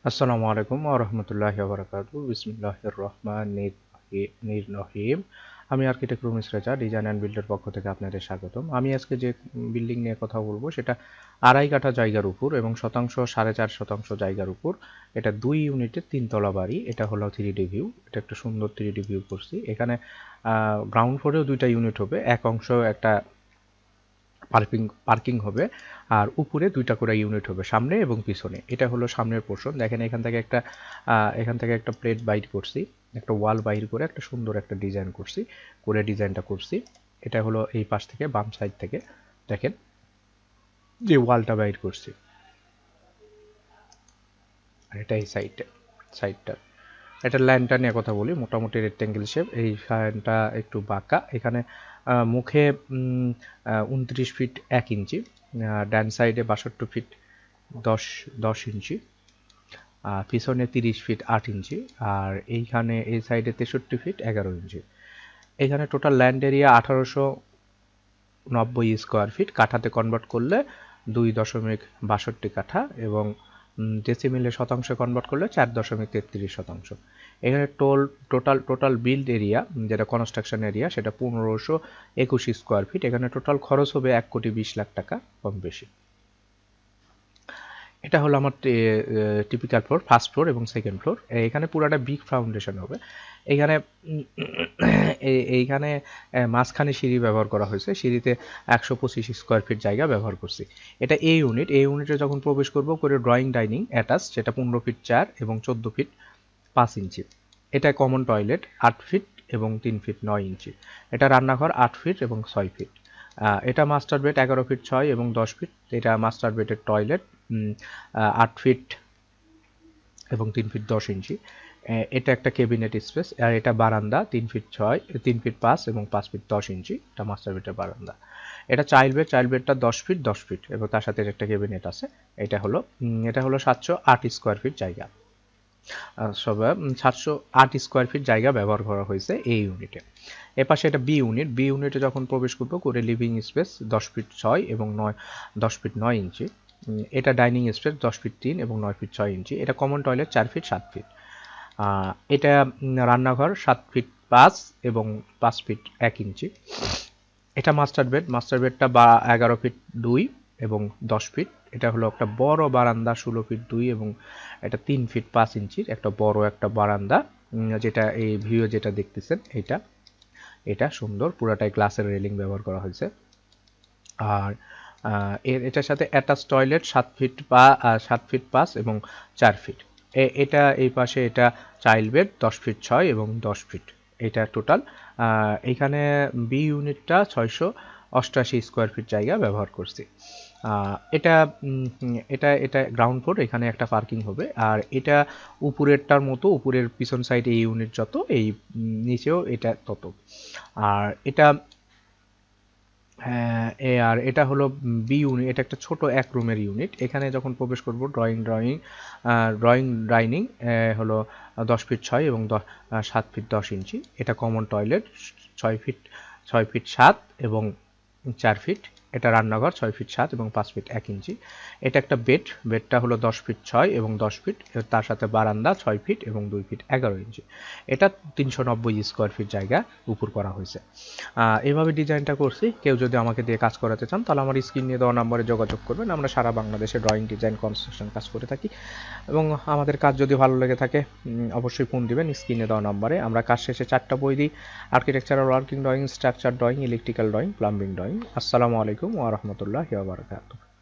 আসসালামু আলাইকুম ওয়া রাহমাতুল্লাহি ওয়া বারাকাতুহু। বিসমিল্লাহির রহমানির রহিম। আমি আর্কিটেক্ট রুমিস রেজা, ডিজাইন অ্যান্ড বিল্ডের পক্ষ থেকে আপনাদের স্বাগতম। আমি আজকে যে বিল্ডিং নিয়ে কথা বলবো সেটা 2.5 কাঠা জায়গার উপর এবং শতাংশ 4.5 শতাংশ জায়গার উপর। এটা 2 ইউনিটের 3 তলা বাড়ি। এটা হলো 3D ভিউ। এটা একটা সুন্দর 3D ভিউ করছি। এখানে গ্রাউন্ড ফ্লোরেও 2টা ইউনিট হবে। এক অংশ একটা পার্কিং হবে, আর উপরে 2টা করে ইউনিট হবে সামনে এবং পিছনে। এটা হলো সামনের পোর্শন। দেখেন এখান থেকে একটা প্লেট বাইর করছি, একটা ওয়াল বাইর করে একটা সুন্দর একটা ডিজাইন করছি, করে ডিজাইনটা করছি। এটা হলো এই পাশ থেকে বাম সাইড থেকে দেখেন যে ওয়ালটা বাইর করছি, আর এটা এই সাইডটা এটা ল্যান্ডটা নিয়ে কথা বলি। মোটামুটি রেক্ট্যাঙ্গেল শেপ। এই ফ্যানটা একটু বাঁকা। এখানে মুখে 29 ফিট 1 ইঞ্চি, ডান সাইডে 62 ফিট 10 ইঞ্চি, পিছনে 30 ফিট 8 ইঞ্চি, আর এইখানে এই সাইডে 63 ফিট 11 ইঞ্চি। এখানে total land area 1890 square feet. কাঠাতে কনভার্ট করলে 2.62 কাঠা এবং ডেসিমিলে শতাংশে কনভার্ট করলে 4.33 শতাংশ। এখানে টোটাল বিল্ড এরিয়া যেটা কনস্ট্রাকশন এরিয়া সেটা 1521 স্কোয়ার ফিট। এখানে টোটাল খরচ হবে 1,20,00,000 টাকা কম বেশি। এটা হলো আমার টিপিক্যাল ফ্লোর, ফার্স্ট ফ্লোর এবং সেকেন্ড ফ্লোর। এখানে পুরাটা বিগ ফাউন্ডেশন হবে। এখানে এইখানে মাঝখানে সিঁড়ি ব্যবহার করা হয়েছে। সিঁড়িতে 125 স্কোয়ার ফিট জায়গা ব্যবহার করছি। এটা এই ইউনিট। এই ইউনিটে যখন প্রবেশ করব করে ড্রয়িং ডাইনিং অ্যাটাচ, যেটা 15 ফিট 4 এবং 14 ফিট 5 ইঞ্চি। এটা কমন টয়লেট 8 ফিট এবং 3 ফিট 9 ইঞ্চি। এটা রান্নাঘর 8 ফিট এবং 6 ফিট। এটা মাস্টার বেড 11 ফিট 6 এবং 10 ফিট। এটা মাস্টার বেডের টয়লেট 8 ফিট এবং 3 ফিট 10 ইঞ্চি। এটা একটা ক্যাবিনেট স্পেস। আর এটা বারান্দা 3 ফিট 6, 3 ফিট 5 এবং 5 ফিট 10 ইঞ্চি। এটা মাস্টার বেডের বারান্দা। এটা চাইল্ড বেডটা 10 ফিট 10 ফিট এবং তার সাথে একটা ক্যাবিনেট আছে। এটা হলো 708 স্কোয়ার ফিট জায়গা। 708 স্কোয়ার ফিট জায়গা ব্যবহার করা হয়েছে এই ইউনিটে। এপাশে এটা বি ইউনিটে যখন প্রবেশ করবো করে লিভিং স্পেস 10 ফিট 6 এবং 10 ফিট 9 ইঞ্চি। এটা ডাইনিং স্পেস 10 ফিট 3 এবং 9 ফিট 6 ইঞ্চি। এটা কমন টয়লেট 4 ফিট 7 ফিট। এটা রান্নাঘর 7 ফিট 5 এবং 5 ফিট 1 ইঞ্চি। এটা মাস্টার বেডটা 11 ফিট 2 এবং 10 ফিট। এটা হলো একটা বড় বারান্দা 16 ফিট 2 এবং এটা 3 ফিট 5 ইঞ্চির একটা বড় একটা বারান্দা, যেটা এই ভিউ যেটা দেখতেছেন এটা সুন্দর, পুরাটাই গ্লাসের রেলিং ব্যবহার করা হয়েছে। আর এটার সাথে অ্যাটাচ টয়লেট 7 ফিট 5 এবং 4 ফিট। এটা এই পাশে এটা চাইল্ড বেড 10 ফিট 6 এবং 10 ফিট। এটা টোটাল এইখানে বি ইউনিটটা 688 স্কোয়ার ফিট জায়গা ব্যবহার করছি। এটা এটা গ্রাউন্ড ফ্লোর। এখানে একটা পার্কিং হবে, আর এটা উপরেরটার মতো, উপরের পিছন সাইড এই ইউনিট যত, এই নিচেও এটা তত। আর এটা আর এটা হলো বি ইউনিট। এটা একটা ছোট এক রুমের ইউনিট। এখানে যখন প্রবেশ করব ড্রয়িং ডাইনিং হলো 10 ফিট 6 এবং 7 ফিট 10 ইঞ্চি। এটা কমন টয়লেট 6 ফিট 7 এবং 4 ফিট। এটা রান্নাঘর 6 ফিট 7 এবং 5 ফিট 1 ইঞ্চি। এটা একটা বেডটা হলো 10 ফিট 6 এবং 10 ফিট। তার সাথে বারান্দা 6 ফিট এবং 2 ফিট 11 ইঞ্চি। এটা 390 স্কোয়ার ফিট জায়গা উপর করা হয়েছে। এইভাবে ডিজাইনটা করছি। কেউ যদি আমাকে দিয়ে কাজ করাতে চান তাহলে আমার স্ক্রিনে দেওয়া নম্বরে যোগাযোগ করবেন। আমরা সারা বাংলাদেশে ড্রয়িং, ডিজাইন, কনস্ট্রাকশন কাজ করে থাকি এবং আমাদের কাজ যদি ভালো লেগে থাকে অবশ্যই ফোন দিবেন স্ক্রিনে দেওয়া নম্বরে। আমরা কাজ শেষে 4টা বই দিই: architectural working drawing, structure drawing, electrical drawing, plumbing drawing. আসসালামু আলাইকুম ওয়া রাহমাতুল্লাহি ওয়া বারাকাতুহু।